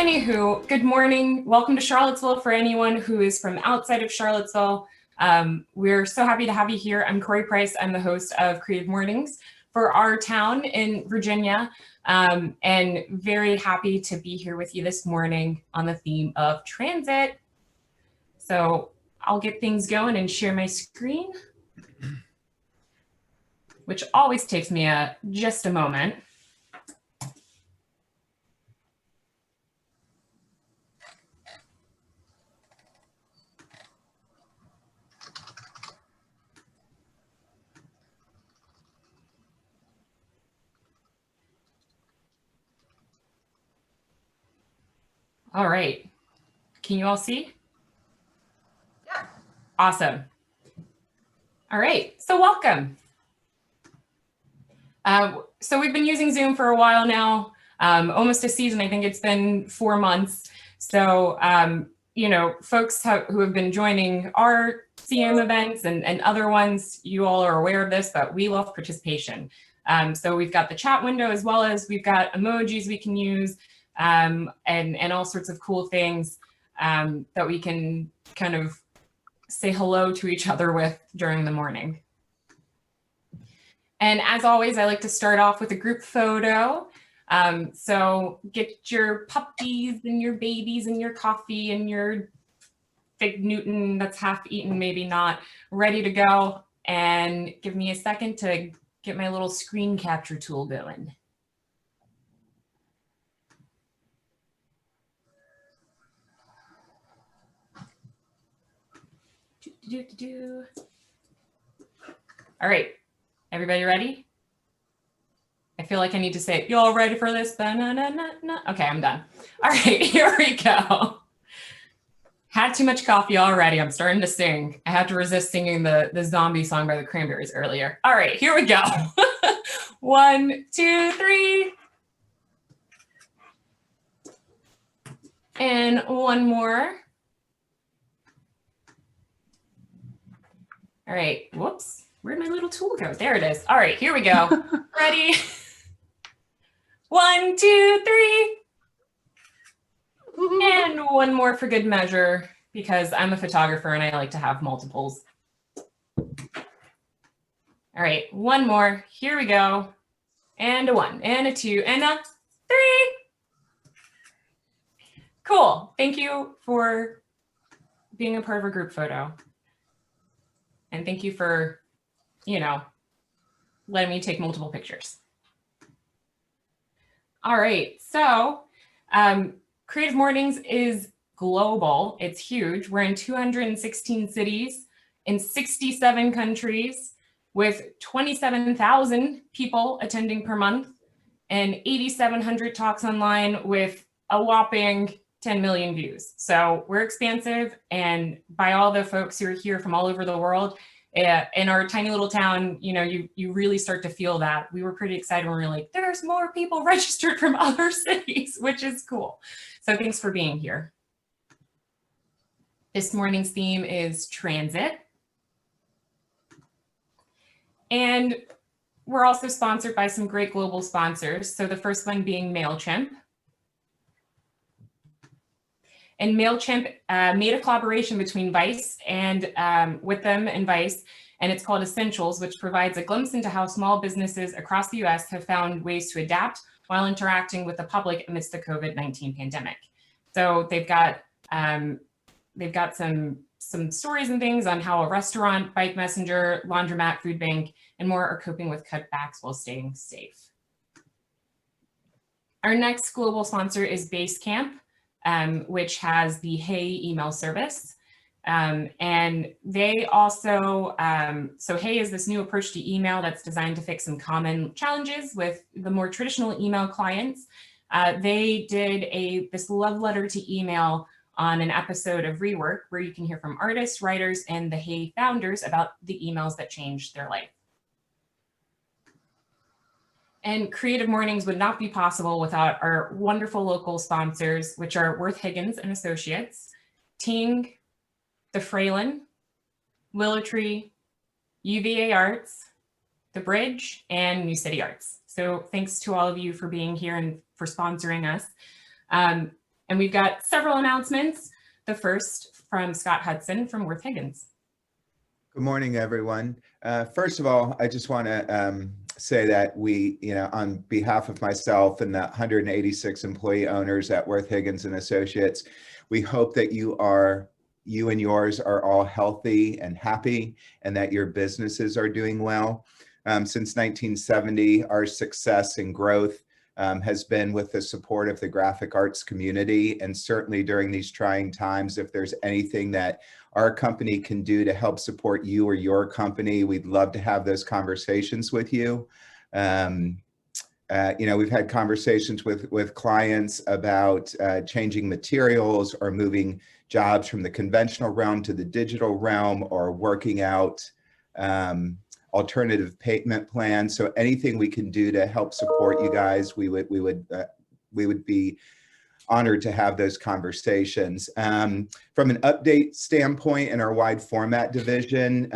Anywho, good morning. Welcome to Charlottesville for anyone who is from outside of Charlottesville. We're so happy to have you here. I'm Corey Price. I'm the host of Creative Mornings for our town in Virginia, and very happy to be here with you this morning on the theme of transit. So I'll get things going and share my screen, which always takes me just a moment. All right, can you all see? Yeah. Awesome. All right, so welcome. So we've been using Zoom for a while now, almost a season. I think it's been 4 months. So, you know, folks who have been joining our CM events and other ones, you all are aware of this, but we love participation. So we've got the chat window, as well as we've got emojis we can use, and all sorts of cool things that we can kind of say hello to each other with during the morning. And as always, I like to start off with a group photo. So get your puppies and your babies and your coffee and your Fig Newton that's half eaten, maybe not, ready to go. And give me a second to get my little screen capture tool going. All right, everybody ready? I feel like I need to say, you all ready for this? Okay, I'm done. All right, here we go. Had too much coffee already. I'm starting to sing. I had to resist singing the zombie song by the Cranberries earlier. All right, here we go. 1, 2, 3. And one more. All right, whoops. Where'd my little tool go? There it is. All right, here we go. Ready? 1, 2, 3. And one more for good measure, because I'm a photographer and I like to have multiples. All right, one more. Here we go. And a 1, and a 2, and a 3. Cool. Thank you for being a part of our group photo. And thank you for, you know, letting me take multiple pictures. All right, so Creative Mornings is global. It's huge. We're in 216 cities in 67 countries with 27,000 people attending per month and 8,700 talks online with a whopping 10 million views. So we're expansive, and by all the folks who are here from all over the world, in our tiny little town, you know, you really start to feel that. We were pretty excited when we were like, there's more people registered from other cities, which is cool. So thanks for being here. This morning's theme is transit. And we're also sponsored by some great global sponsors. So the first one being MailChimp. And MailChimp made a collaboration between Vice and with them and Vice, and it's called Essentials, which provides a glimpse into how small businesses across the US have found ways to adapt while interacting with the public amidst the COVID-19 pandemic. So they've got some stories and things on how a restaurant, bike messenger, laundromat, food bank, and more are coping with cutbacks while staying safe. Our next global sponsor is Basecamp, which has the Hey email service. And they also, so Hey is this new approach to email that's designed to fix some common challenges with the more traditional email clients. They did this love letter to email on an episode of Rework, where you can hear from artists, writers, and the Hey founders about the emails that changed their life. And Creative Mornings would not be possible without our wonderful local sponsors, which are Worth Higgins and Associates, Ting, The Fralin, Willow Tree, UVA Arts, The Bridge, and New City Arts. So thanks to all of you for being here and for sponsoring us. And we've got several announcements. The first from Scott Hudson from Worth Higgins. Good morning, everyone. First of all, I just want to say that we, on behalf of myself and the 186 employee owners at Worth Higgins and Associates, we hope that you and yours are all healthy and happy, and that your businesses are doing well. Since 1970, our success and growth has been with the support of the graphic arts community. And certainly during these trying times, if there's anything that our company can do to help support you or your company, we'd love to have those conversations with you. We've had conversations with clients about changing materials or moving jobs from the conventional realm to the digital realm, or working out alternative payment plans. So anything we can do to help support you guys, we would be honored to have those conversations. From an update standpoint, in our wide format division,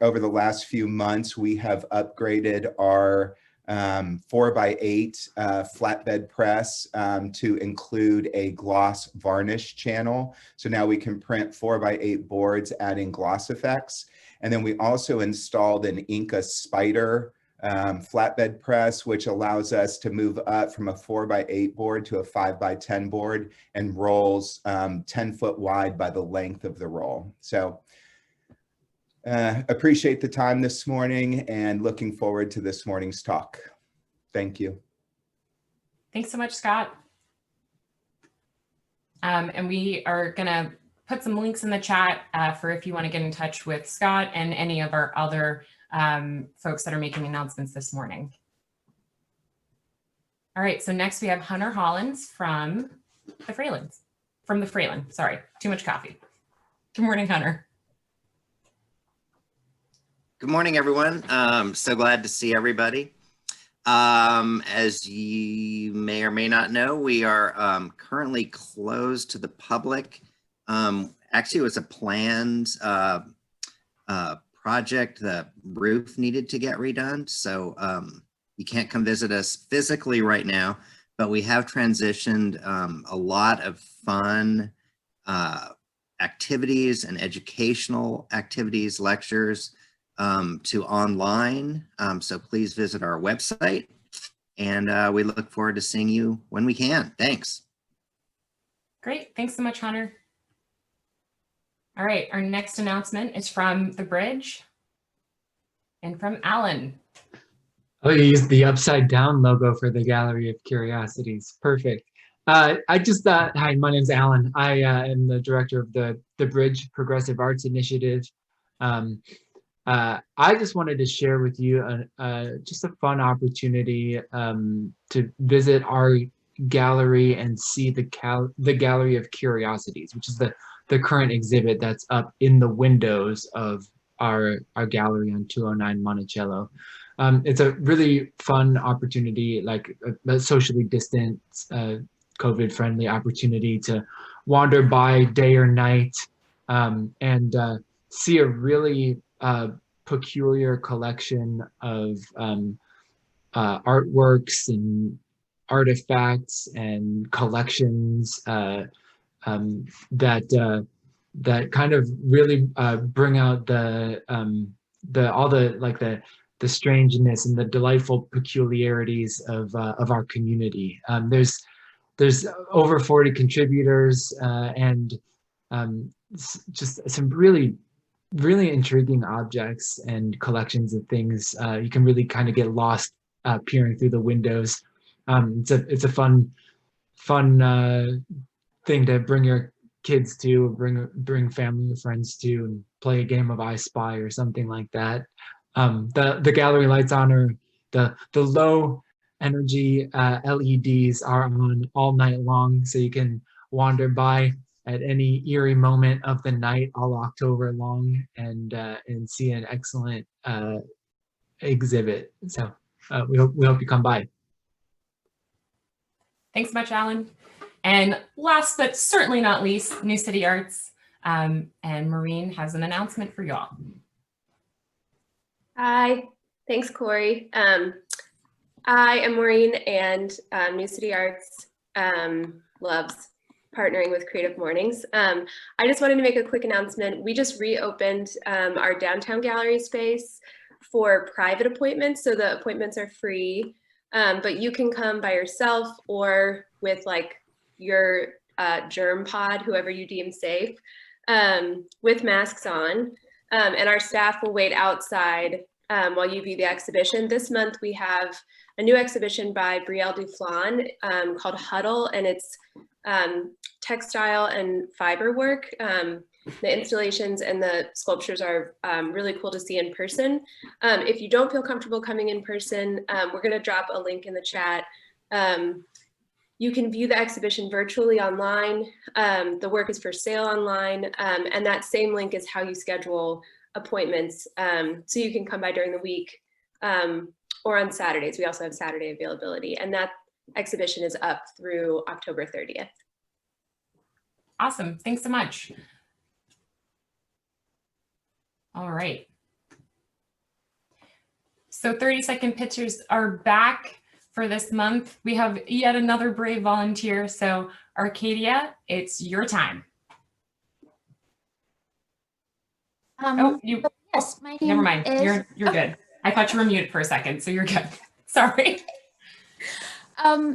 over the last few months, we have upgraded our 4x8 flatbed press to include a gloss varnish channel. So now we can print 4x8 boards, adding gloss effects. And then we also installed an Inca Spider flatbed press, which allows us to move up from a 4x8 board to a 5x10 board, and rolls 10 foot wide by the length of the roll. So appreciate the time this morning and looking forward to this morning's talk. Thank you. Thanks so much, Scott. And we are gonna put some links in the chat for if you want to get in touch with Scott and any of our other folks that are making announcements this morning. All right, so next we have Hunter Hollins from the Fralin. Sorry, too much coffee. Good morning, Hunter. Good morning, everyone. So glad to see everybody. As you may or may not know, we are currently closed to the public. Actually, it was a planned project. The roof needed to get redone, so you can't come visit us physically right now, but we have transitioned a lot of fun activities and educational activities, lectures, to online. So please visit our website, and we look forward to seeing you when we can. Thanks. Great, thanks so much, Hunter. All right, our next announcement is from the Bridge and from Alan. Oh, you used the upside down logo for the Gallery of Curiosities. Perfect. Hi, my name's Alan. I am the director of the Bridge Progressive Arts Initiative. I just wanted to share with you just a fun opportunity to visit our gallery and see the Gallery of Curiosities, which is the current exhibit that's up in the windows of our gallery on 209 Monticello. It's a really fun opportunity, like a socially distant, COVID-friendly opportunity to wander by day or night and see a really peculiar collection of artworks and artifacts and collections that kind of really bring out the strangeness and the delightful peculiarities of our community. There's over 40 contributors and just some really intriguing objects and collections of things. You can really kind of get lost peering through the windows. It's a fun thing to bring your kids to, bring family or friends to, and play a game of I Spy or something like that. The gallery lights on the low energy LEDs are on all night long, so you can wander by at any eerie moment of the night all October long and see an excellent exhibit. So we hope you come by. Thanks much, Alan. And last but certainly not least, New City Arts, and Maureen has an announcement for y'all. Hi, thanks, Corey. I am Maureen, and New City Arts loves partnering with Creative Mornings. I just wanted to make a quick announcement. We just reopened our downtown gallery space for private appointments. So the appointments are free, but you can come by yourself or with like your germ pod, whoever you deem safe, with masks on. And our staff will wait outside while you view the exhibition. This month we have a new exhibition by Brielle Duflan called Huddle, and it's textile and fiber work. The installations and the sculptures are really cool to see in person. If you don't feel comfortable coming in person, we're going to drop a link in the chat. You can view the exhibition virtually online. The work is for sale online, and that same link is how you schedule appointments. So you can come by during the week or on Saturdays. We also have Saturday availability, and that exhibition is up through October 30th. Awesome. Thanks so much. All right. So 30-second pictures are back for this month. We have yet another brave volunteer. So Arcadia, it's your time. Yes, my name Never mind. is. You're good. I thought you were muted for a second, so you're good. Sorry.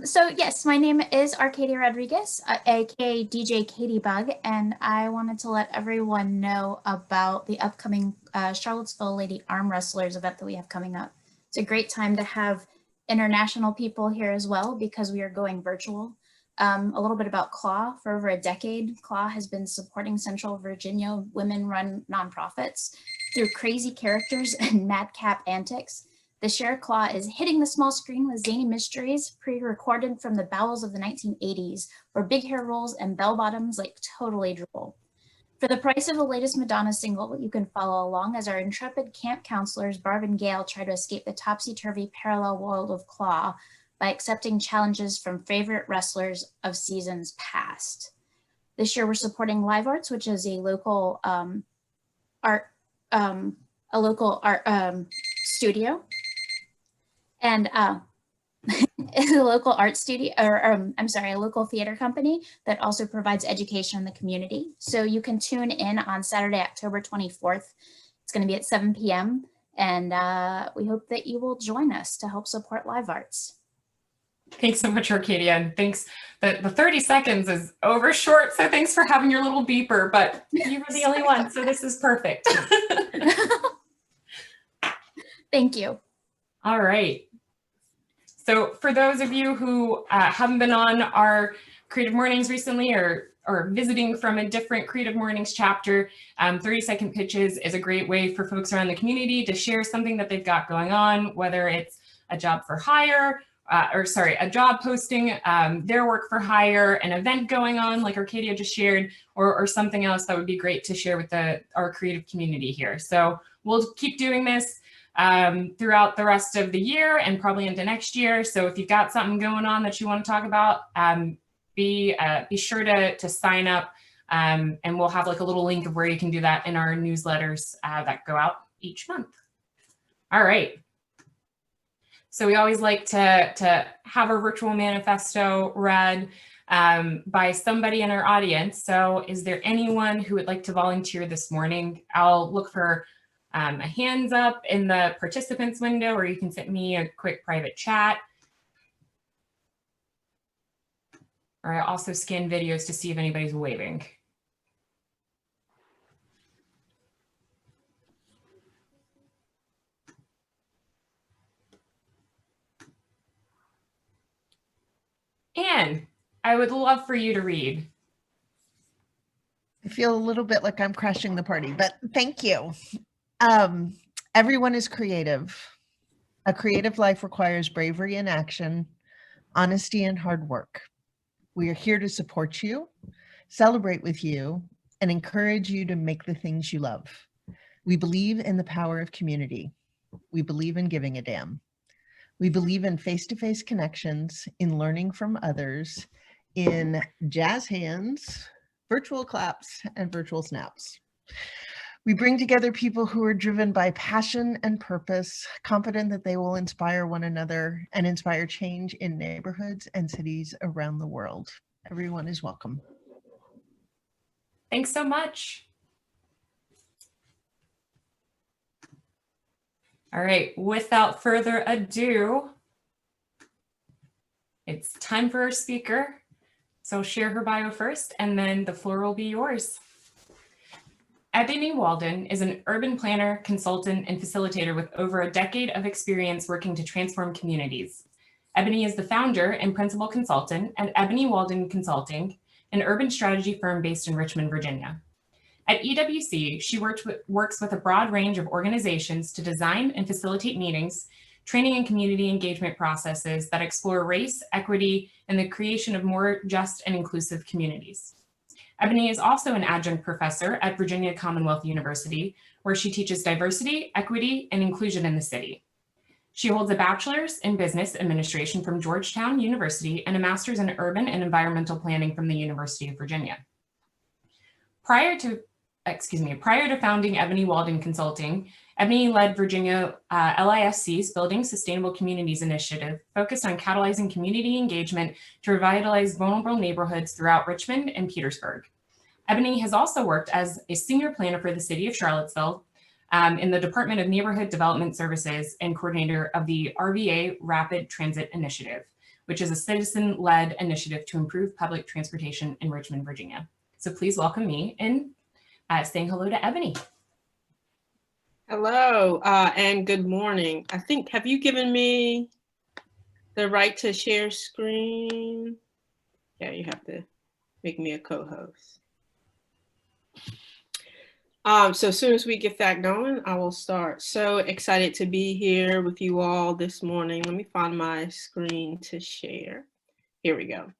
So yes, my name is Arcadia Rodriguez, aka DJ Katie Bug, and I wanted to let everyone know about the upcoming Charlottesville Lady Arm Wrestlers event that we have coming up. It's a great time to have international people here as well because we are going virtual. A little bit about CLAW. For over a decade, CLAW has been supporting Central Virginia women-run nonprofits through crazy characters and madcap antics. This year, CLAW is hitting the small screen with zany mysteries pre-recorded from the bowels of the 1980s, where big hair rolls and bell bottoms like totally drool. For the price of the latest Madonna single, you can follow along as our intrepid camp counselors Barb and Gail try to escape the topsy-turvy parallel world of CLAW by accepting challenges from favorite wrestlers of seasons past. This year, we're supporting Live Arts, which is a local art studio. And a local art studio, a local theater company that also provides education in the community. So you can tune in on Saturday, October 24th. It's going to be at 7 p.m. And we hope that you will join us to help support Live Arts. Thanks so much, Arcadia. And thanks. The 30 seconds is over short, so thanks for having your little beeper, but you were the only one, so this is perfect. Thank you. All right. So for those of you who haven't been on our Creative Mornings recently or visiting from a different Creative Mornings chapter, 30-second pitches is a great way for folks around the community to share something that they've got going on, whether it's a job for hire, a job posting, their work for hire, an event going on like Arcadia just shared, or something else that would be great to share with our creative community here. So we'll keep doing this throughout the rest of the year and probably into next year. So if you've got something going on that you want to talk about, be sure to sign up, and we'll have like a little link of where you can do that in our newsletters that go out each month. All right. So we always like to have our virtual manifesto read by somebody in our audience. So is there anyone who would like to volunteer this morning? I'll look for a hands up in the participants window, or you can send me a quick private chat. Or I also scan videos to see if anybody's waving. Anne, I would love for you to read. I feel a little bit like I'm crashing the party, but thank you. Everyone is creative. A creative life requires bravery and action, honesty and hard work. We are here to support you, celebrate with you, and encourage you to make the things you love. We believe in the power of community. We believe in giving a damn. We believe in face-to-face connections, in learning from others, in jazz hands, virtual claps, and virtual snaps. We bring together people who are driven by passion and purpose, confident that they will inspire one another and inspire change in neighborhoods and cities around the world. Everyone is welcome. Thanks so much. All right, without further ado, it's time for our speaker. So share her bio first, and then the floor will be yours. Ebony Walden is an urban planner, consultant, and facilitator with over a decade of experience working to transform communities. Ebony is the founder and principal consultant at Ebony Walden Consulting, an urban strategy firm based in Richmond, Virginia. At EWC, she works with a broad range of organizations to design and facilitate meetings, training and community engagement processes that explore race, equity, and the creation of more just and inclusive communities. Ebony is also an adjunct professor at Virginia Commonwealth University, where she teaches diversity, equity, and inclusion in the city. She holds a bachelor's in business administration from Georgetown University and a master's in urban and environmental planning from the University of Virginia. Prior to founding Ebony Walden Consulting, Ebony led Virginia LISC's Building Sustainable Communities initiative, focused on catalyzing community engagement to revitalize vulnerable neighborhoods throughout Richmond and Petersburg. Ebony has also worked as a senior planner for the city of Charlottesville in the Department of Neighborhood Development Services and coordinator of the RVA Rapid Transit Initiative, which is a citizen-led initiative to improve public transportation in Richmond, Virginia. So please welcome me in saying hello to Ebony. Hello, and good morning. I think, have you given me the right to share screen? Yeah, you have to make me a co-host. So as soon as we get that going, I will start. So excited to be here with you all this morning. Let me find my screen to share. Here we go.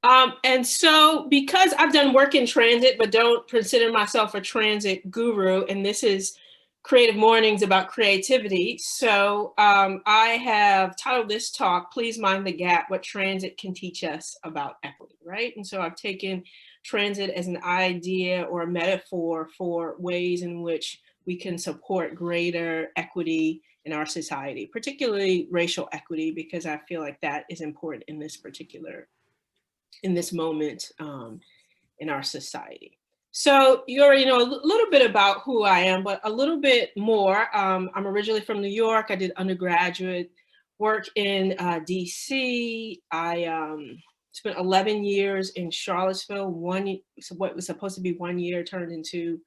And so because I've done work in transit, but don't consider myself a transit guru, and this is Creative Mornings about creativity. So I have titled this talk, Please Mind the Gap, What Transit Can Teach Us About Equity, right? And so I've taken transit as an idea or a metaphor for ways in which we can support greater equity in our society, particularly racial equity, because I feel like that is important in this moment in our society. So you already know a little bit about who I am, but a little bit more. I'm originally from New York. I did undergraduate work in DC. I spent 11 years in Charlottesville. What was supposed to be 1 year turned into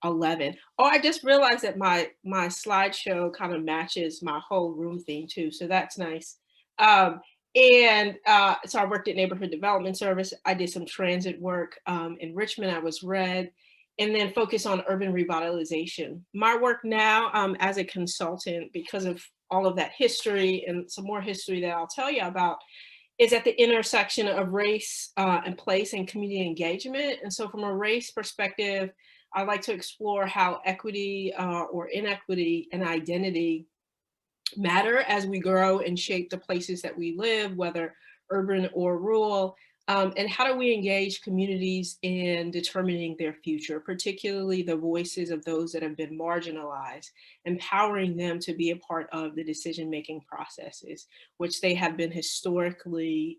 11. Oh, I just realized that my slideshow kind of matches my whole room theme too, so that's nice. So I worked at Neighborhood Development Service. I did some transit work in Richmond. I was RED, and then focused on urban revitalization. My work now as a consultant, because of all of that history and some more history that I'll tell you about, is at the intersection of race and place and community engagement. And so from a race perspective, I like to explore how equity or inequity and identity matter as we grow and shape the places that we live, whether urban or rural, and how do we engage communities in determining their future, particularly the voices of those that have been marginalized, empowering them to be a part of the decision-making processes, which they have been historically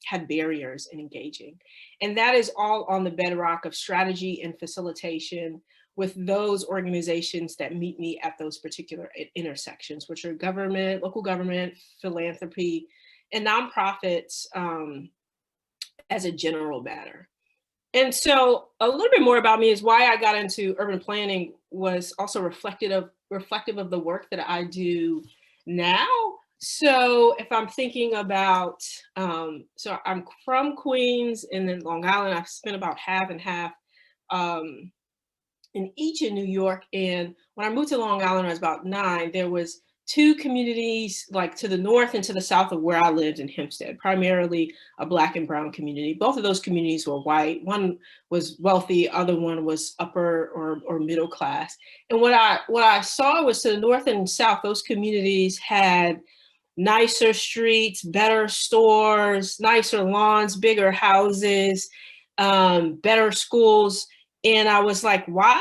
had barriers in engaging. And that is all on the bedrock of strategy and facilitation with those organizations that meet me at those particular intersections, which are government, local government, philanthropy, and nonprofits as a general matter. And so a little bit more about me is why I got into urban planning was also reflective of the work that I do now. So if I'm thinking about, so I'm from Queens and then Long Island. I've spent about half and half in each in New York. And when I moved to Long Island, I was about 9, there was 2 communities like to the north and to the south of where I lived in Hempstead, primarily a Black and brown community. Both of those communities were white. One was wealthy, other one was upper or middle class. And what I saw was to the north and south, those communities had nicer streets, better stores, nicer lawns, bigger houses, better schools. And I was like, why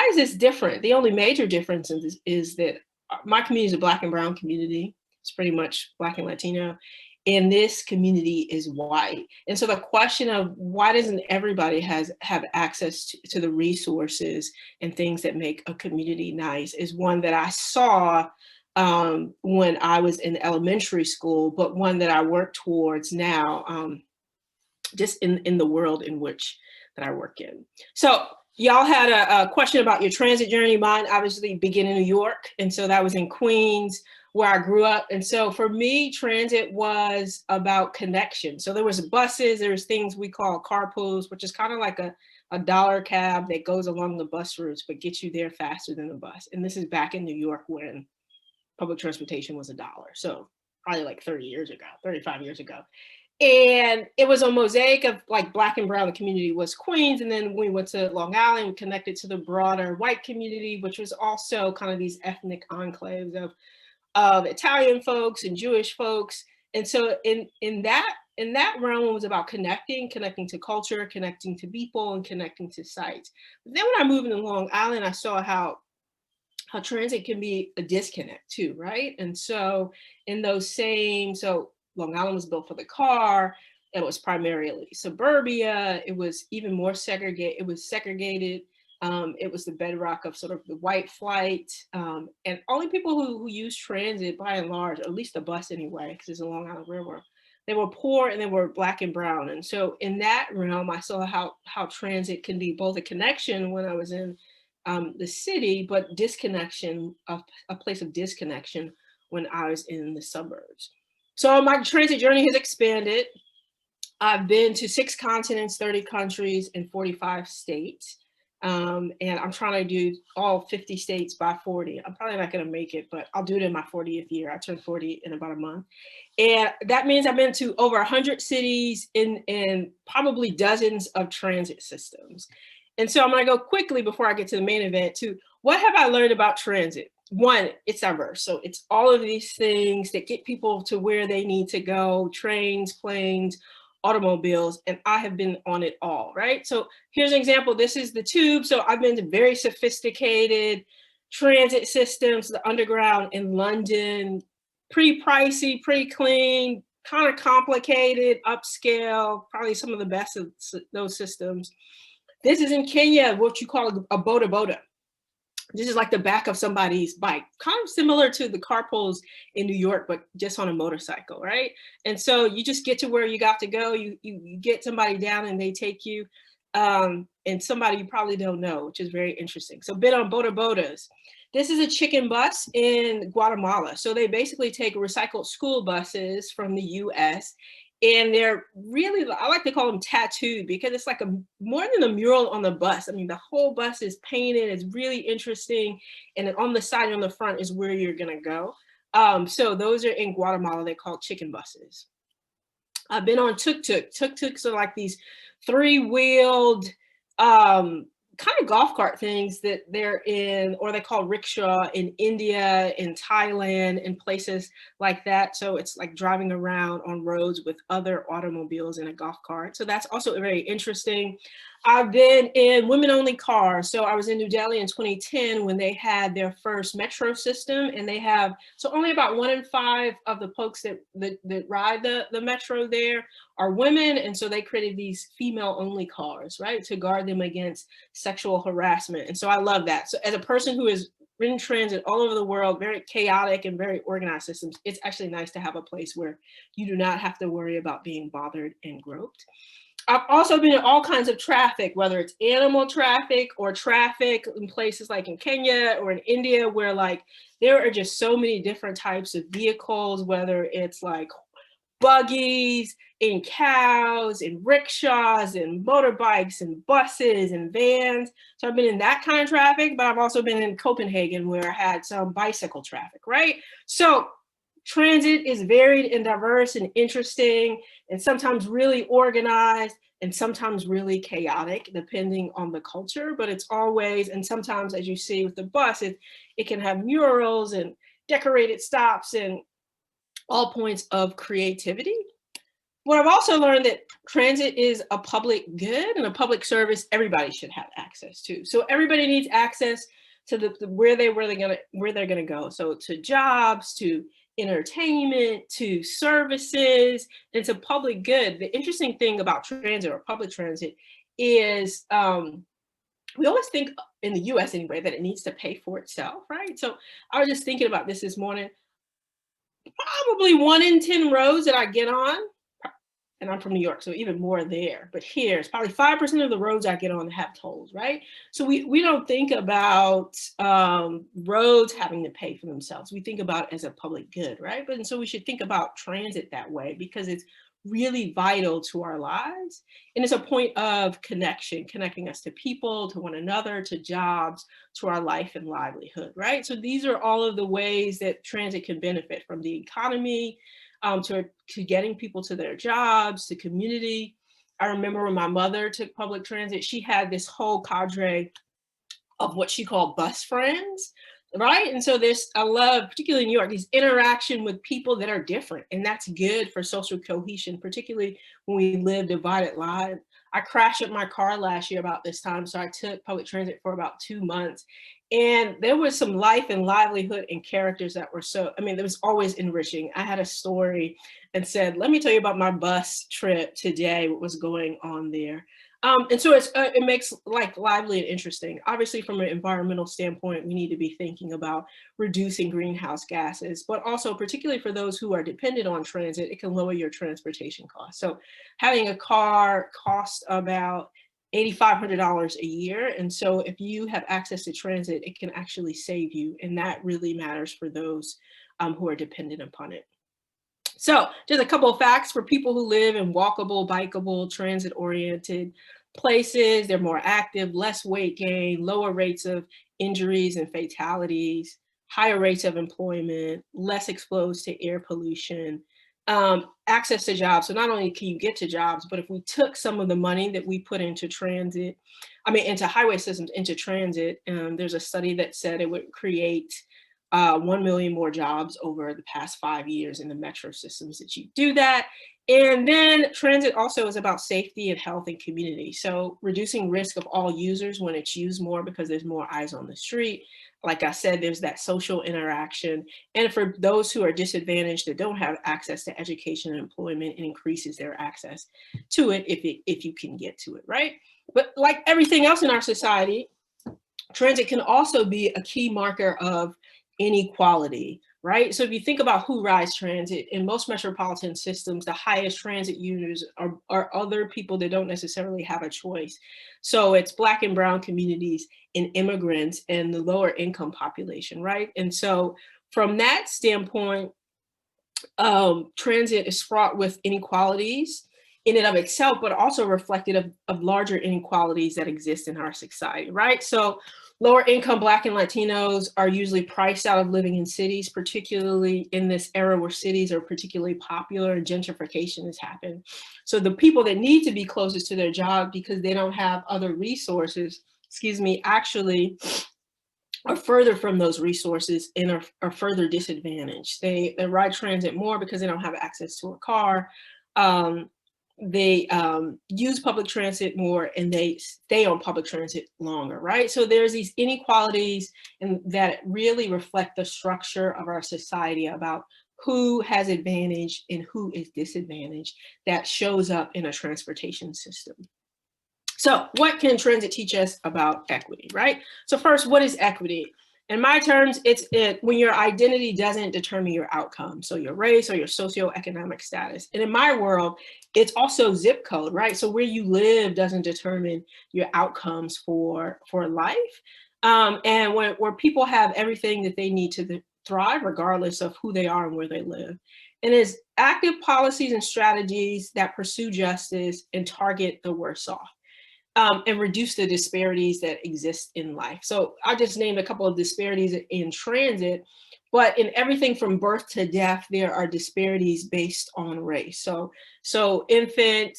is this different? The only major difference is that my community is a Black and brown community. It's pretty much Black and Latino. and this community is white. And so the question of why doesn't everybody have access to the resources and things that make a community nice is one that I saw when I was in elementary school, but one that I work towards now, just in the world in which that I work in. So y'all had a question about your transit journey. Mine obviously began in New York. And so that was in Queens, where I grew up. And so for me, transit was about connection. So there was buses, there was things we call carpools, which is kind of like a dollar cab that goes along the bus routes, but gets you there faster than the bus. And this is back in New York when public transportation was $1. So probably like 30 years ago, 35 years ago. And it was a mosaic of like Black and brown. The community was Queens. And then we went to Long Island, we connected to the broader white community, which was also kind of these ethnic enclaves of Italian folks and Jewish folks. And so in that realm, it was about connecting to culture, connecting to people, and connecting to sites. But then when I moved into Long Island, I saw how transit can be a disconnect too, right? And so in those so Long Island was built for the car. It was primarily suburbia. It was even more segregated. It was segregated. It was the bedrock of sort of the white flight. And only people who use transit by and large, at least the bus anyway, because it's a Long Island Railroad, they were poor and they were Black and brown. And so in that realm, I saw how transit can be both a connection when I was in the city, but disconnection, a place of disconnection when I was in the suburbs. So my transit journey has expanded. I've been to 6 continents, 30 countries, and 45 states. And I'm trying to do all 50 states by 40. I'm probably not going to make it, but I'll do it in my 40th year. I turned 40 in about a month. And that means I've been to over 100 cities in probably dozens of transit systems. And so I'm going to go quickly before I get to the main event to what have I learned about transit? One, it's diverse. So it's all of these things that get people to where they need to go, trains, planes, automobiles, and I have been on it all, right? So here's an example. This is the tube. So I've been to very sophisticated transit systems, the underground in London, pretty pricey, pretty clean, kind of complicated, upscale, probably some of the best of those systems. This is in Kenya, what you call a boda. This is like the back of somebody's bike, kind of similar to the carpools in New York, but just on a motorcycle, right? And so you just get to where you got to go. You get somebody down and they take you, and somebody you probably don't know, which is very interesting. So been on bodas. This is a chicken bus in Guatemala. So they basically take recycled school buses from the US, and they're really, I like to call them tattooed because it's like more than a mural on the bus. I mean, the whole bus is painted. It's really interesting. And then on the side and on the front is where you're going to go. So those are in Guatemala. They're called chicken buses. I've been on tuk-tuk. Tuk-tuks are like these 3-wheeled kind of golf cart things that they're in, or they call rickshaw in India, in Thailand, in places like that. So it's like driving around on roads with other automobiles in a golf cart. So that's also very interesting. I've been in women-only cars. So I was in New Delhi in 2010 when they had their first metro system, and they have, so only about 1 in 5 of the folks that ride the metro there are women. And so they created these female-only cars, right, to guard them against sexual harassment. And so I love that. So as a person who has ridden transit all over the world, very chaotic and very organized systems, it's actually nice to have a place where you do not have to worry about being bothered and groped. I've also been in all kinds of traffic, whether it's animal traffic or traffic in places like in Kenya or in India, where like there are just so many different types of vehicles, whether it's like buggies and cows and rickshaws and motorbikes and buses and vans. So I've been in that kind of traffic, but I've also been in Copenhagen where I had some bicycle traffic, right? So transit is varied and diverse and interesting, and sometimes really organized and sometimes really chaotic, depending on the culture, but it's always, and sometimes as you see with the bus, it can have murals and decorated stops and all points of creativity. What I've also learned that transit is a public good and a public service everybody should have access to. So everybody needs access to where they're gonna go. So to jobs, to entertainment to services and to public good. The interesting thing about transit or public transit is we always think in the US anyway that it needs to pay for itself, right? So I was just thinking about this morning. Probably 1 in 10 roads that I get on, and I'm from New York, so even more there, but here it's probably 5% of the roads I get on that have tolls, right? So we don't think about roads having to pay for themselves. We think about it as a public good, right? And so we should think about transit that way because it's really vital to our lives. And it's a point of connection, connecting us to people, to one another, to jobs, to our life and livelihood, right? So these are all of the ways that transit can benefit, from the economy, to getting people to their jobs, to community. I remember when my mother took public transit, she had this whole cadre of what she called bus friends, right? And so I love, particularly in New York, these interaction with people that are different. And that's good for social cohesion, particularly when we live divided lives. I crashed up my car last year about this time, so I took public transit for about 2 months. And there was some life and livelihood and characters that were it was always enriching. I had a story and said, let me tell you about my bus trip today, what was going on there. And so it makes life lively and interesting. Obviously, from an environmental standpoint, we need to be thinking about reducing greenhouse gases, but also particularly for those who are dependent on transit, it can lower your transportation costs. So having a car costs about $8,500 a year. And so if you have access to transit, it can actually save you. And that really matters for those who are dependent upon it. So just a couple of facts for people who live in walkable, bikeable, transit-oriented places. They're more active, less weight gain, lower rates of injuries and fatalities, higher rates of employment, less exposed to air pollution, access to jobs. So not only can you get to jobs, but if we took some of the money that we put into transit, into highway systems, into transit, there's a study that said it would create 1 million more jobs over the past 5 years in the metro systems that you do that. And then transit also is about safety and health and community. So reducing risk of all users when it's used more because there's more eyes on the street. Like I said, there's that social interaction. And for those who are disadvantaged that don't have access to education and employment, it increases their access to it if you can get to it, right? But like everything else in our society, transit can also be a key marker of inequality, right? So if you think about who rides transit, in most metropolitan systems, the highest transit users are other people that don't necessarily have a choice. So it's Black and brown communities and immigrants and the lower income population, right? And so from that standpoint, transit is fraught with inequalities in and of itself, but also reflective of larger inequalities that exist in our society, right? So lower income Black and Latinos are usually priced out of living in cities, particularly in this era where cities are particularly popular and gentrification has happened. So the people that need to be closest to their job because they don't have other resources, actually are further from those resources and are further disadvantaged. They ride transit more because they don't have access to a car. They use public transit more and they stay on public transit longer, right? So there's these inequalities and that really reflect the structure of our society about who has advantage and who is disadvantaged that shows up in a transportation system. So what can transit teach us about equity, right? So first, what is equity? In my terms, it's when your identity doesn't determine your outcome. So your race or your socioeconomic status. And in my world, it's also zip code, right? So where you live doesn't determine your outcomes for life. And where people have everything that they need to thrive, regardless of who they are and where they live. And it's active policies and strategies that pursue justice and target the worse off. And reduce the disparities that exist in life. So I just named a couple of disparities in transit, but in everything from birth to death, there are disparities based on race. So infant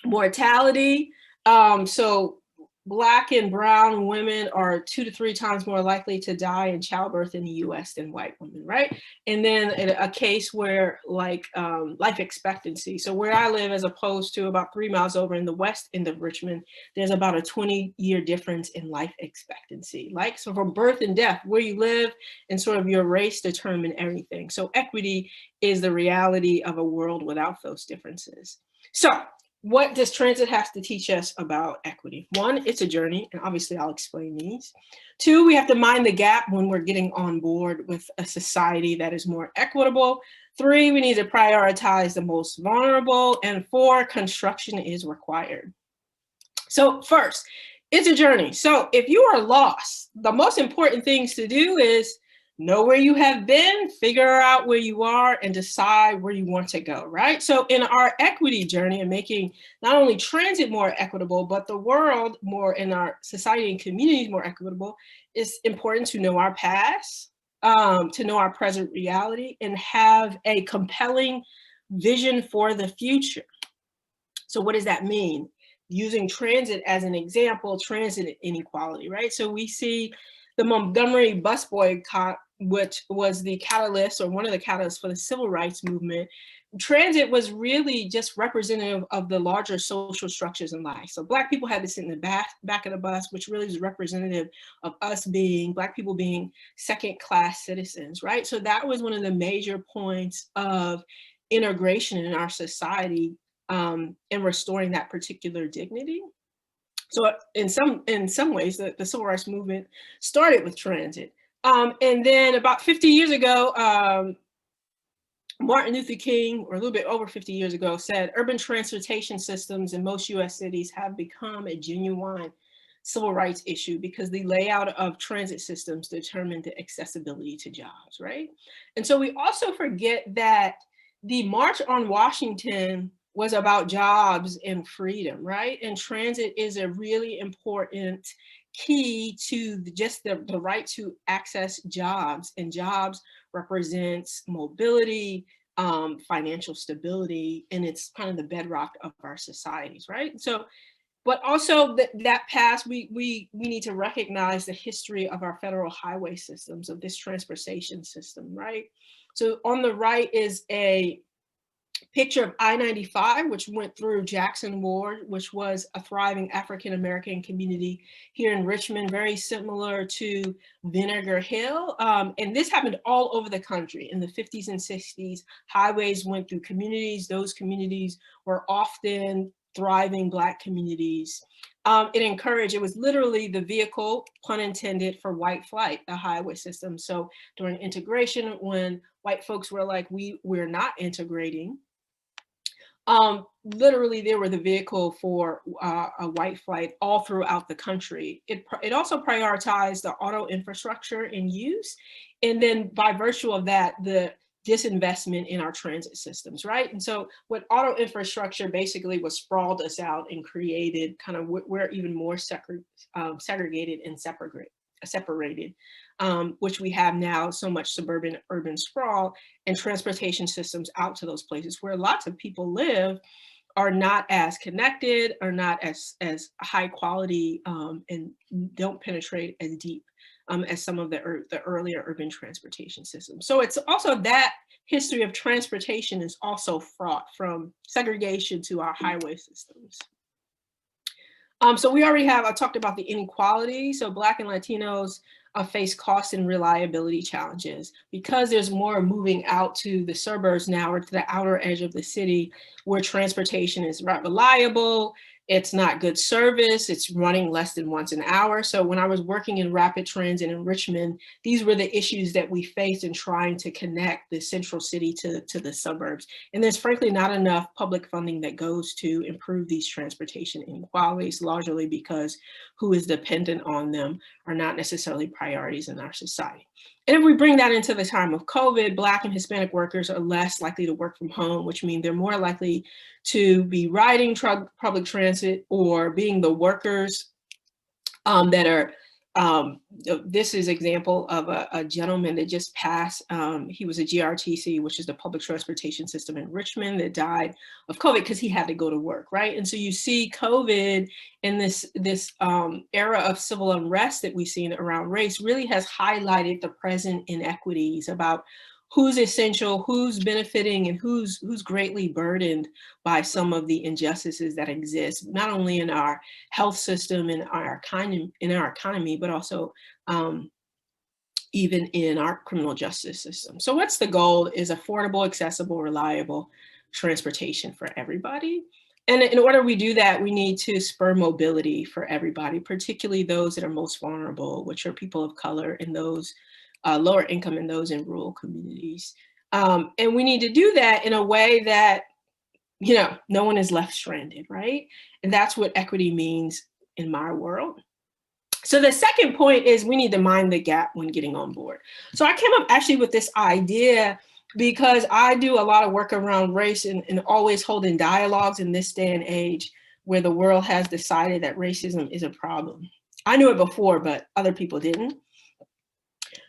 mortality. So Black and brown women are 2 to 3 times more likely to die in childbirth in the US than white women, right? And then a case where like life expectancy. So where I live, as opposed to about 3 miles over in the west end of Richmond, there's about a 20-year difference in life expectancy. Like, so from birth and death, where you live and sort of your race determine everything. So equity is the reality of a world without those differences. So what does transit have to teach us about equity? 1, it's a journey, and obviously I'll explain these. 2, we have to mind the gap when we're getting on board with a society that is more equitable. 3, we need to prioritize the most vulnerable. And 4, construction is required. So first, it's a journey. So if you are lost, the most important things to do is know where you have been, figure out where you are, and decide where you want to go, right? So in our equity journey and making not only transit more equitable, but the world more, in our society and communities more equitable, it's important to know our past, to know our present reality, and have a compelling vision for the future. So what does that mean? Using transit as an example, transit inequality, right? So we see the Montgomery bus boycott, which was the catalyst, or one of the catalysts, for the civil rights movement. Transit was really just representative of the larger social structures in life. So Black people had to sit in the back of the bus, which really is representative of us being, Black people being second-class citizens, right? So that was one of the major points of integration in our society, and restoring that particular dignity. So in some ways, the civil rights movement started with transit. And then about 50 years ago, Martin Luther King, or a little bit over 50 years ago, said urban transportation systems in most US cities have become a genuine civil rights issue because the layout of transit systems determine the accessibility to jobs, right? And so we also forget that the March on Washington was about jobs and freedom, right? And transit is a really important key to just the right to access jobs, and jobs represents mobility, financial stability, and it's kind of the bedrock of our societies, right? So, but also that past, we need to recognize the history of our federal highway systems, of this transportation system, right? So on the right is a picture of I-95, which went through Jackson Ward, which was a thriving African-American community here in Richmond, very similar to Vinegar Hill. And this happened all over the country in the 50s and 60s. Highways went through communities. Those communities were often thriving Black communities. It was literally the vehicle, pun intended, for white flight, the highway system. So during integration, when white folks were like, we're not integrating, literally they were the vehicle for a white flight all throughout the country. It also prioritized the auto infrastructure in use, and then by virtue of that, the disinvestment in our transit systems, right? And so what auto infrastructure basically was sprawled us out and created kind of, we're even more segregated and separated, which we have now so much suburban urban sprawl, and transportation systems out to those places where lots of people live are not as connected, are not as high quality, and don't penetrate as deep as some of the earlier urban transportation systems. So it's also that history of transportation is also fraught, from segregation to our highway systems. So we already have, I talked about the inequality. So Black and Latinos face cost and reliability challenges because there's more moving out to the suburbs now, or to the outer edge of the city, where transportation is not reliable, it's not good service, it's running less than once an hour. So when I was working in rapid transit in Richmond, these were the issues that we faced in trying to connect the central city to the suburbs. And there's frankly not enough public funding that goes to improve these transportation inequalities, largely because who is dependent on them are not necessarily priorities in our society. And if we bring that into the time of COVID, Black and Hispanic workers are less likely to work from home, which means they're more likely to be riding public transit, or being the workers that are this is example of a gentleman that just passed. He was a GRTC, which is the public transportation system in Richmond, that died of COVID because he had to go to work, right? And so you see COVID in this era of civil unrest that we've seen around race really has highlighted the present inequities about who's essential, who's benefiting, and who's greatly burdened by some of the injustices that exist, not only in our health system, in our economy, but also even in our criminal justice system. So what's the goal is affordable, accessible, reliable transportation for everybody. And in order we do that, we need to spur mobility for everybody, particularly those that are most vulnerable, which are people of color and those lower income and those in rural communities. And we need to do that in a way that, you know, no one is left stranded, right? And that's what equity means in my world. So the second point is we need to mind the gap when getting on board. So I came up actually with this idea because I do a lot of work around race and always holding dialogues in this day and age where the world has decided that racism is a problem. I knew it before, but other people didn't.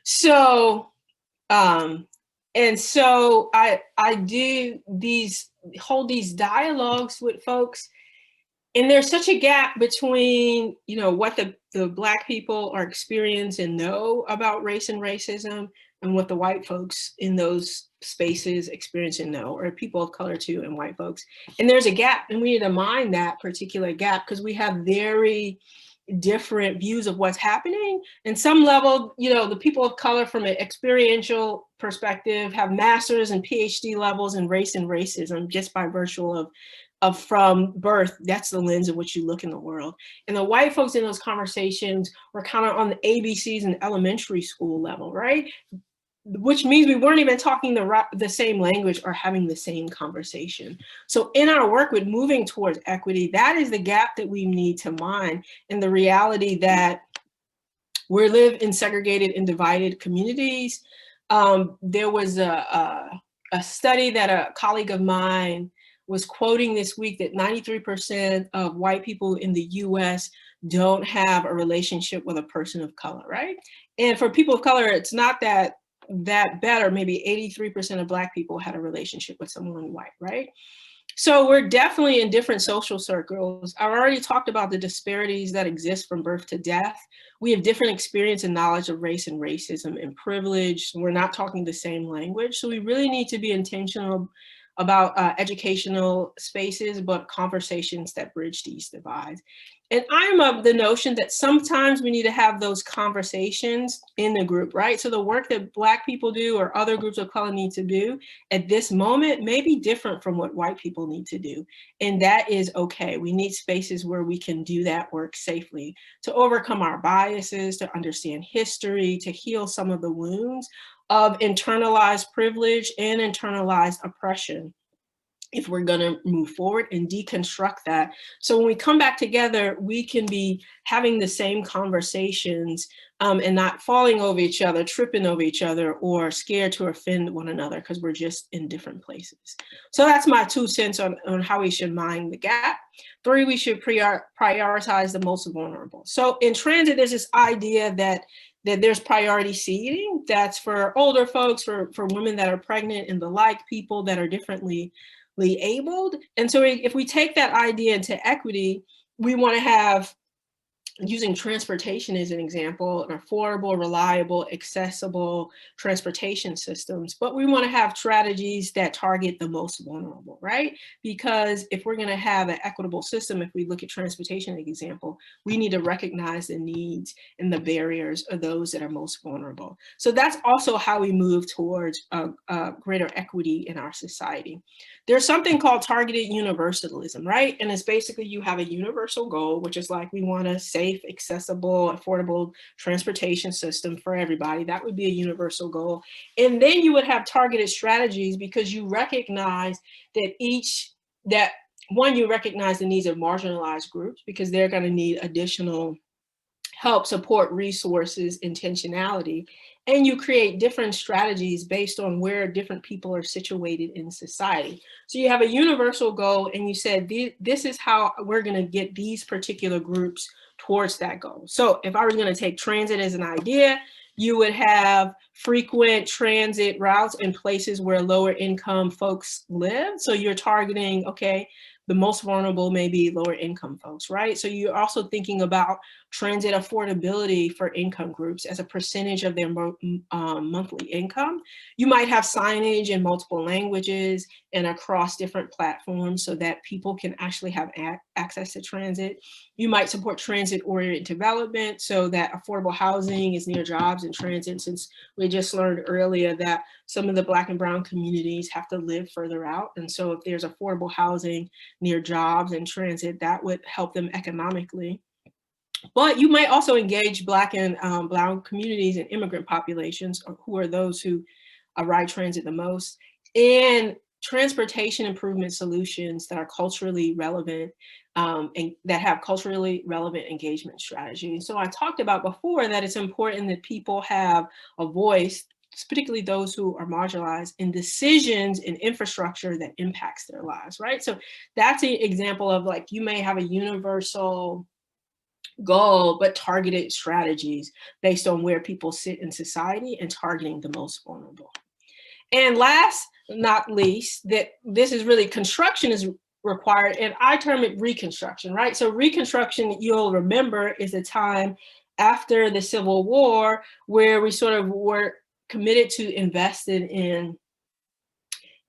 So, and so I hold these dialogues with folks, and there's such a gap between, you know, what the Black people are experiencing and know about race and racism and what the white folks in those spaces experience and know, or people of color too, and white folks. And there's a gap, and we need to mind that particular gap because we have very different views of what's happening. And some level, you know, the people of color from an experiential perspective have master's and PhD levels in race and racism just by virtue of from birth. That's the lens in which you look in the world. And the white folks in those conversations were kind of on the ABCs and elementary school level, right? Which means we weren't even talking the same language or having the same conversation. So in our work with moving towards equity, that is the gap that we need to mind, and the reality that we live in segregated and divided communities. There was a study that a colleague of mine was quoting this week that 93% of white people in the US don't have a relationship with a person of color, right? And for people of color, it's not that better. Maybe 83% of Black people had a relationship with someone white, right? So we're definitely in different social circles. I've already talked about the disparities that exist from birth to death. We have different experience and knowledge of race and racism and privilege. We're not talking the same language. So we really need to be intentional about educational spaces, but conversations that bridge these divides. And I'm of the notion that sometimes we need to have those conversations in the group, right? So the work that Black people do or other groups of color need to do at this moment may be different from what white people need to do. And that is okay. We need spaces where we can do that work safely, to overcome our biases, to understand history, to heal some of the wounds of internalized privilege and internalized oppression, if we're going to move forward and deconstruct that. So when we come back together, we can be having the same conversations and not falling over each other, tripping over each other, or scared to offend one another because we're just in different places. So that's my 2 cents on how we should mind the gap. 3, we should prioritize the most vulnerable. So in transit, there's this idea that there's priority seating. That's for older folks, for women that are pregnant and the like, people that are differently abled. And so if we take that idea into equity, we want to have, using transportation as an example, an affordable, reliable, accessible transportation systems, but we want to have strategies that target the most vulnerable, right? Because if we're going to have an equitable system, if we look at transportation as an example, we need to recognize the needs and the barriers of those that are most vulnerable. So that's also how we move towards greater equity in our society. There's something called targeted universalism, right? And it's basically you have a universal goal, which is like we want to safe, accessible, affordable transportation system for everybody. That would be a universal goal. And then you would have targeted strategies because you recognize that you recognize the needs of marginalized groups because they're going to need additional help, support, resources, intentionality. And you create different strategies based on where different people are situated in society. So you have a universal goal and you said, this is how we're going to get these particular groups towards that goal. So if I was going to take transit as an idea, you would have frequent transit routes in places where lower income folks live. So you're targeting, okay, the most vulnerable may be lower income folks, right? So you're also thinking about transit affordability for income groups as a percentage of their monthly income. You might have signage in multiple languages and across different platforms so that people can actually have access to transit. You might support transit-oriented development so that affordable housing is near jobs and transit, since we just learned earlier that some of the Black and brown communities have to live further out. And so if there's affordable housing near jobs and transit, that would help them economically. But you might also engage Black and brown communities and immigrant populations, who are those who ride transit the most, in transportation improvement solutions that are culturally relevant and that have culturally relevant engagement strategies. So I talked about before that it's important that people have a voice, particularly those who are marginalized, in decisions and infrastructure that impacts their lives, right? So that's an example of, like, you may have a universal goal, but targeted strategies based on where people sit in society and targeting the most vulnerable. And last but not least, that this is really, construction is required, and I term it reconstruction, right? So reconstruction, you'll remember, is a time after the Civil War where we sort of were committed to invested in,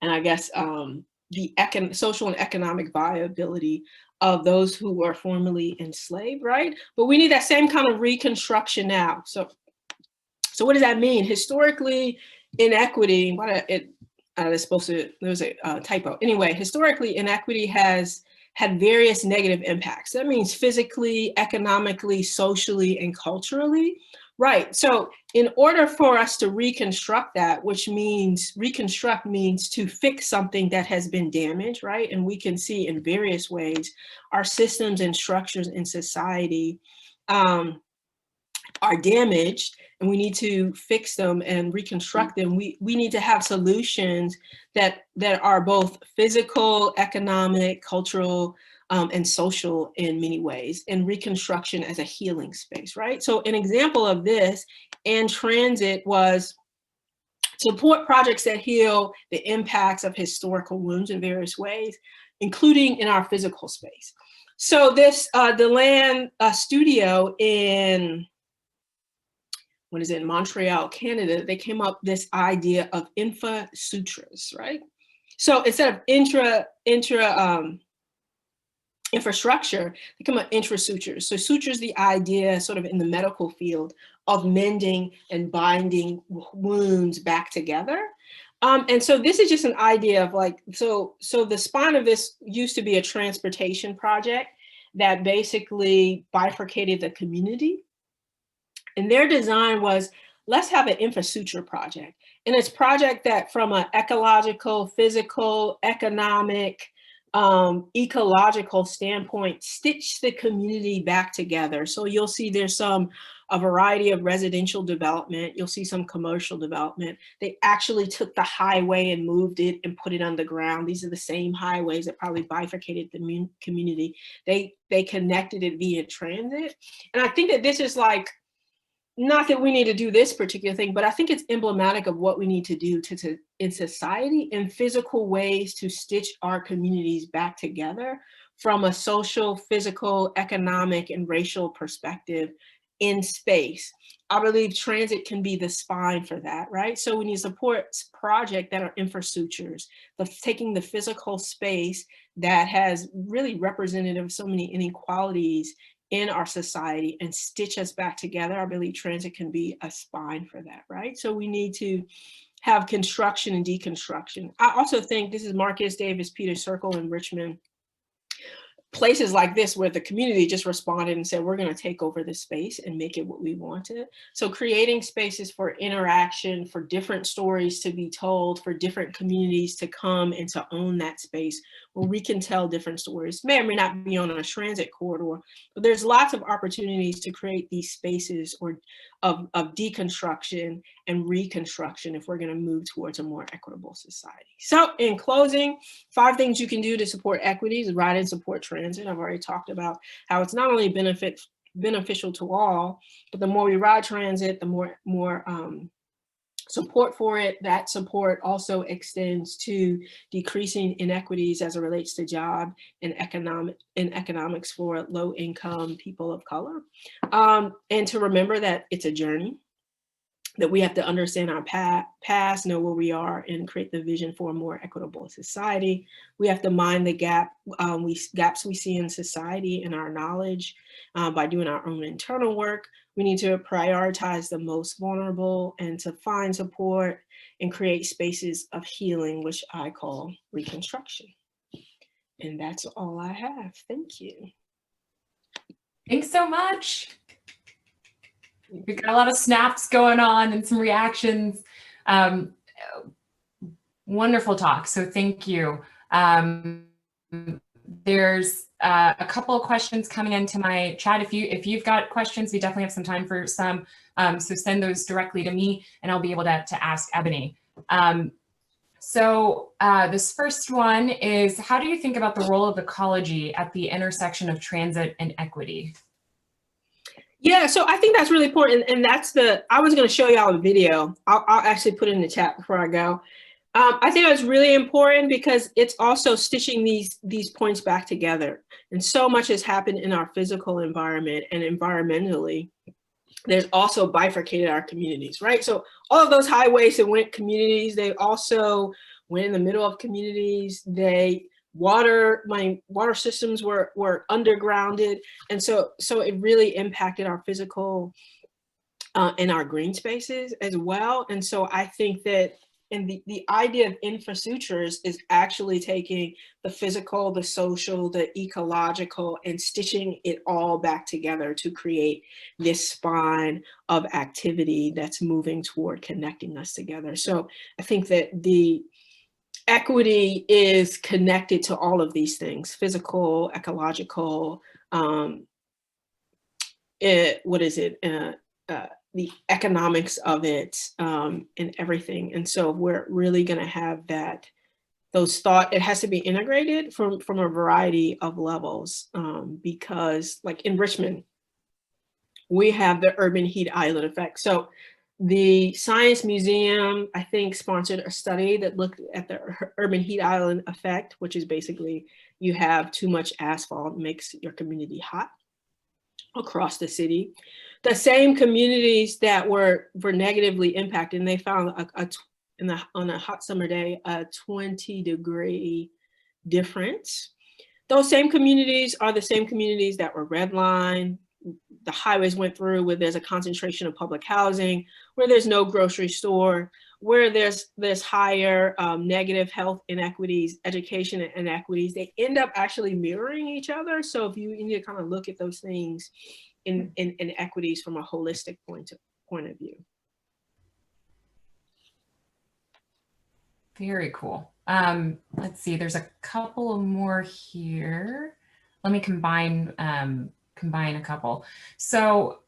and I guess the social and economic viability of those who were formerly enslaved, right? But we need that same kind of reconstruction now. So what does that mean? Historically, inequity, there's a typo. Anyway, historically, inequity has had various negative impacts. That means physically, economically, socially, and culturally. Right, so in order for us to reconstruct that, which means reconstruct means to fix something that has been damaged, right? And we can see in various ways our systems and structures in society are damaged, and we need to fix them and reconstruct them. We need to have solutions that are both physical, economic, cultural, and social in many ways, and reconstruction as a healing space, right? So an example of this in transit was support projects that heal the impacts of historical wounds in various ways, including in our physical space. So this, the Land Studio in, Montreal, Canada, they came up with this idea of infra-sutures, right? So instead of infrastructure, they come up intra-sutures. So sutures, the idea sort of in the medical field of mending and binding wounds back together. And so this is just an idea of, like, so the spine of this used to be a transportation project that basically bifurcated the community. And their design was, let's have an infra-suture project. And it's a project that, from an ecological, physical, economic, ecological standpoint, stitch the community back together. So you'll see there's a variety of residential development. You'll see some commercial development. They actually took the highway and moved it and put it underground. These are the same highways that probably bifurcated the community. They connected it via transit. And I think that this is, like, not that we need to do this particular thing, but I think it's emblematic of what we need to do in society, in physical ways, to stitch our communities back together from a social, physical, economic, and racial perspective in space. I believe transit can be the spine for that, right? So when you support projects that are infra-sutures, taking the physical space that has really representative of so many inequalities in our society and stitch us back together, I believe transit can be a spine for that, right? So we need to have construction and deconstruction. I also think, this is Marcus Davis Peters Circle in Richmond, places like this where the community just responded and said, we're going to take over this space and make it what we wanted. So creating spaces for interaction, for different stories to be told, for different communities to come and to own that space where we can tell different stories. May or may not be on a transit corridor, but there's lots of opportunities to create these spaces of deconstruction and reconstruction if we're going to move towards a more equitable society. So in closing, 5 things you can do to support equity is ride and support transit. I've already talked about how it's not only beneficial to all. But the more we ride transit, the more support for it. That support also extends to decreasing inequities as it relates to job and economics for low income people of color. And to remember that it's a journey, that we have to understand our past, know where we are, and create the vision for a more equitable society. We have to mind the gaps we see in society and our knowledge by doing our own internal work. We need to prioritize the most vulnerable and to find support and create spaces of healing, which I call reconstruction. And that's all I have. Thank you. Thanks so much. We've got a lot of snaps going on and some reactions. Wonderful talk. So thank you. There's a couple of questions coming into my chat. If you've got questions, we definitely have some time for some. So send those directly to me and I'll be able to ask Ebony. So this first one is, how do you think about the role of ecology at the intersection of transit and equity? Yeah, so I think that's really important. And that's I was going to show y'all a video. I'll actually put it in the chat before I go. I think that's really important because it's also stitching these points back together. And so much has happened in our physical environment and environmentally. There's also bifurcated our communities, right? So all of those highways that went communities, they also went in the middle of communities. My water systems were undergrounded. And so it really impacted our physical and our green spaces as well. And so I think that, and the idea of infrasutures is actually taking the physical, the social, the ecological, and stitching it all back together to create this spine of activity that's moving toward connecting us together. So I think that the equity is connected to all of these things: physical, ecological, the economics of it, and everything. And so we're really going to have it has to be integrated from a variety of levels, because like in Richmond, we have the urban heat island effect. So the Science Museum, I think, sponsored a study that looked at the urban heat island effect, which is basically you have too much asphalt, makes your community hot across the city. The same communities that were negatively impacted, and they found on a hot summer day, a 20-degree difference. Those same communities are the same communities that were redlined, the highways went through, where there's a concentration of public housing, where there's no grocery store, where there's higher negative health inequities, education inequities. They end up actually mirroring each other. So if you need to kind of look at those things in equities from a holistic point of view. Very cool. Let's see, there's a couple more here. Let me combine a couple. So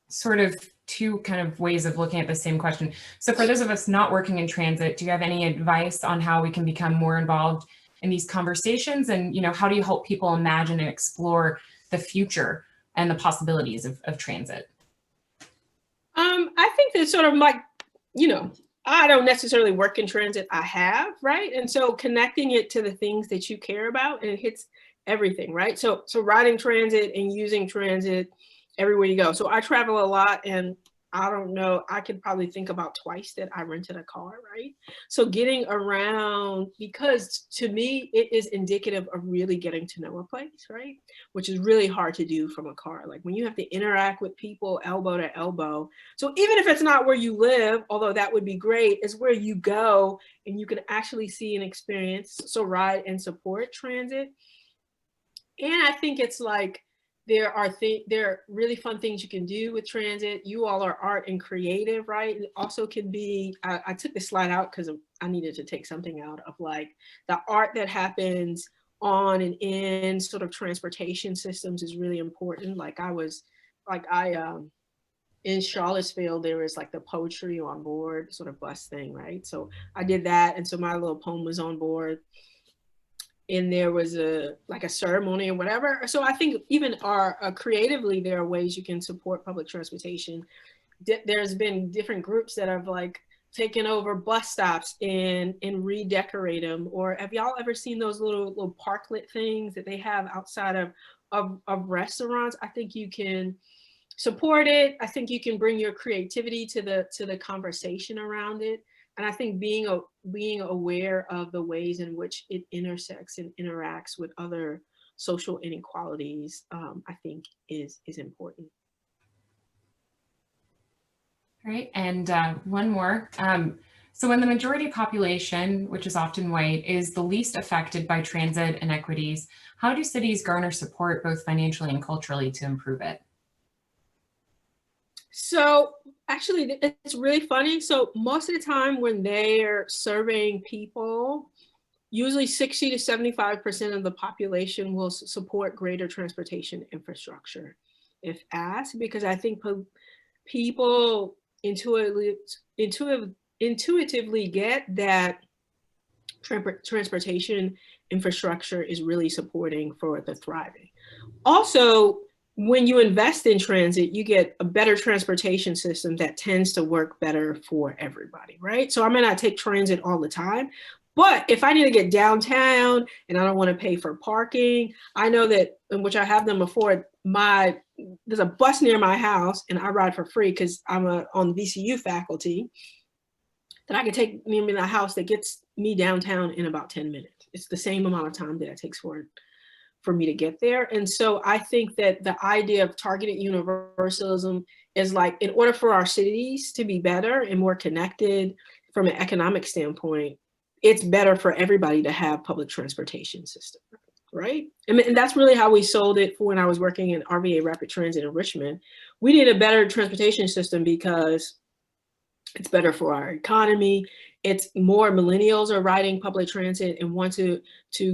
sort of two kind of ways of looking at the same question. So for those of us not working in transit, do you have any advice on how we can become more involved in these conversations? And, you know, how do you help people imagine and explore the future and the possibilities of transit? I think that sort of like, you know, I don't necessarily work in transit, I have, right? And so connecting it to the things that you care about, and it hits everything, right? So riding transit and using transit everywhere you go. So I travel a lot, and I don't know, I could probably think about twice that I rented a car, right? So getting around, because to me, it is indicative of really getting to know a place, right? Which is really hard to do from a car. Like when you have to interact with people elbow to elbow. So even if it's not where you live, although that would be great, is where you go and you can actually see and experience. So ride and support transit. And I think it's like, there are really fun things you can do with transit. You all are art and creative, right? It also can be, I took this slide out because I needed to take something out of like the art that happens on and in sort of transportation systems is really important. Like in Charlottesville, there was like the poetry on board sort of bus thing, right? So I did that. And so my little poem was on board. and there was a ceremony or whatever. So I think even creatively, there are ways you can support public transportation. There's been different groups that have like taken over bus stops and redecorate them. Or have y'all ever seen those little parklet things that they have outside of restaurants? I think you can support it. I think you can bring your creativity to the conversation around it. And I think being aware of the ways in which it intersects and interacts with other social inequalities, I think is important. Great. And one more. So when the majority population, which is often white, is the least affected by transit inequities, how do cities garner support both financially and culturally to improve it? So actually, it's really funny. So most of the time when they're surveying people, usually 60 to 75% of the population will support greater transportation infrastructure if asked, because I think people intuitively get that transportation infrastructure is really supporting for the thriving. Also, when you invest in transit, you get a better transportation system that tends to work better for everybody, right? So I may not take transit all the time, but if I need to get downtown and I don't want to pay for parking, I know that, in which I have them before, there's a bus near my house and I ride for free because I'm on VCU faculty, that I can take me to the house that gets me downtown in about 10 minutes. It's the same amount of time that it takes for me to get there. And so I think that the idea of targeted universalism is like, in order for our cities to be better and more connected from an economic standpoint, it's better for everybody to have public transportation system, right? And that's really how we sold it for when I was working in RVA Rapid Transit in Richmond. We need a better transportation system because it's better for our economy. It's more millennials are riding public transit and want to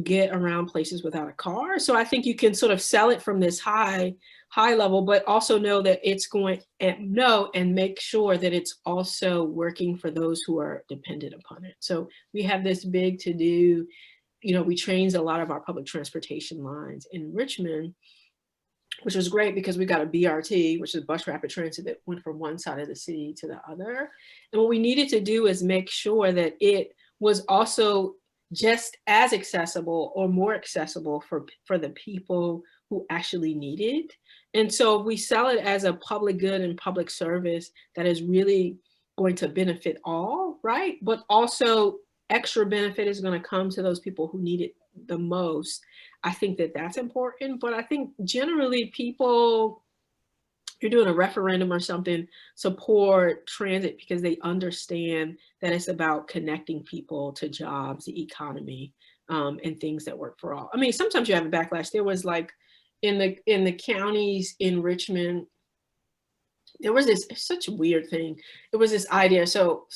get around places without a car. So I think you can sort of sell it from this high level, but also know that it's going and make sure that it's also working for those who are dependent upon it. So we have this big to do, we changed a lot of our public transportation lines in Richmond, which was great because we got a BRT, which is bus rapid transit, that went from one side of the city to the other. And what we needed to do is make sure that it was also just as accessible or more accessible for the people who actually need it. And so we sell it as a public good and public service that is really going to benefit all, right? But also extra benefit is going to come to those people who need it the most. I think that that's important, but I think generally people, if you're doing a referendum or something, support transit because they understand that it's about connecting people to jobs, the economy, and things that work for all. I mean, sometimes you have a backlash. There was like in the counties in Richmond, there was such a weird thing. It was this idea. So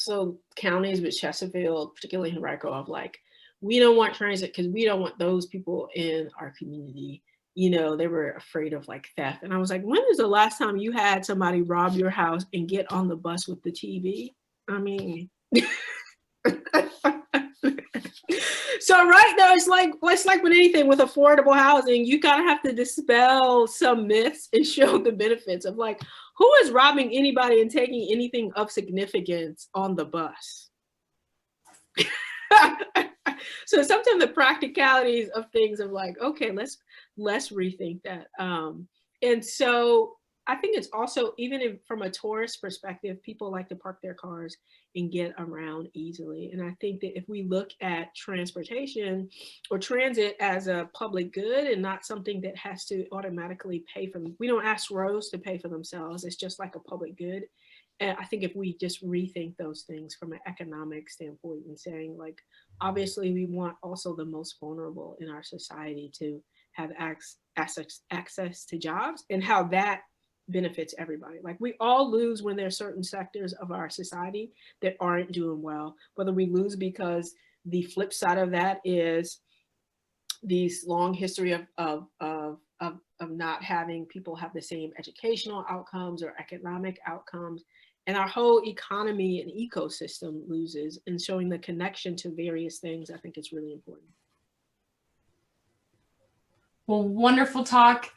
counties with Chesterfield, particularly Henrico, of like, we don't want transit because we don't want those people in our community. They were afraid of like theft. And I was like, when is the last time you had somebody rob your house and get on the bus with the TV? I mean, so right now it's like with anything with affordable housing, you kind of have to dispel some myths and show the benefits of like, who is robbing anybody and taking anything of significance on the bus? So sometimes the practicalities of things of like, okay, let's rethink that. And so I think it's also, even from a tourist perspective, people like to park their cars and get around easily. And I think that if we look at transportation or transit as a public good and not something that has to automatically pay for them, we don't ask roads to pay for themselves. It's just like a public good. And I think if we just rethink those things from an economic standpoint and saying like, obviously we want also the most vulnerable in our society to have access to jobs, and how that benefits everybody. Like we all lose when there's certain sectors of our society that aren't doing well, whether we lose because the flip side of that is these long history of not having people have the same educational outcomes or economic outcomes, and our whole economy and ecosystem loses, and showing the connection to various things, I think it's really important. Well, wonderful talk.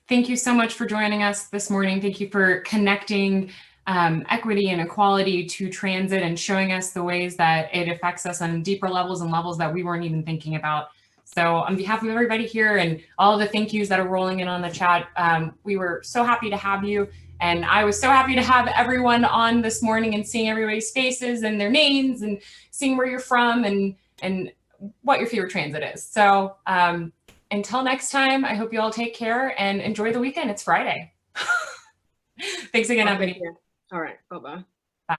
Thank you so much for joining us this morning. Thank you for connecting equity and equality to transit and showing us the ways that it affects us on deeper levels and levels that we weren't even thinking about. So on behalf of everybody here and all of the thank yous that are rolling in on the chat, we were so happy to have you. And I was so happy to have everyone on this morning and seeing everybody's faces and their names and seeing where you're from and what your favorite transit is. So until next time, I hope you all take care and enjoy the weekend. It's Friday. Thanks again, Ebony. All right. Bye-bye.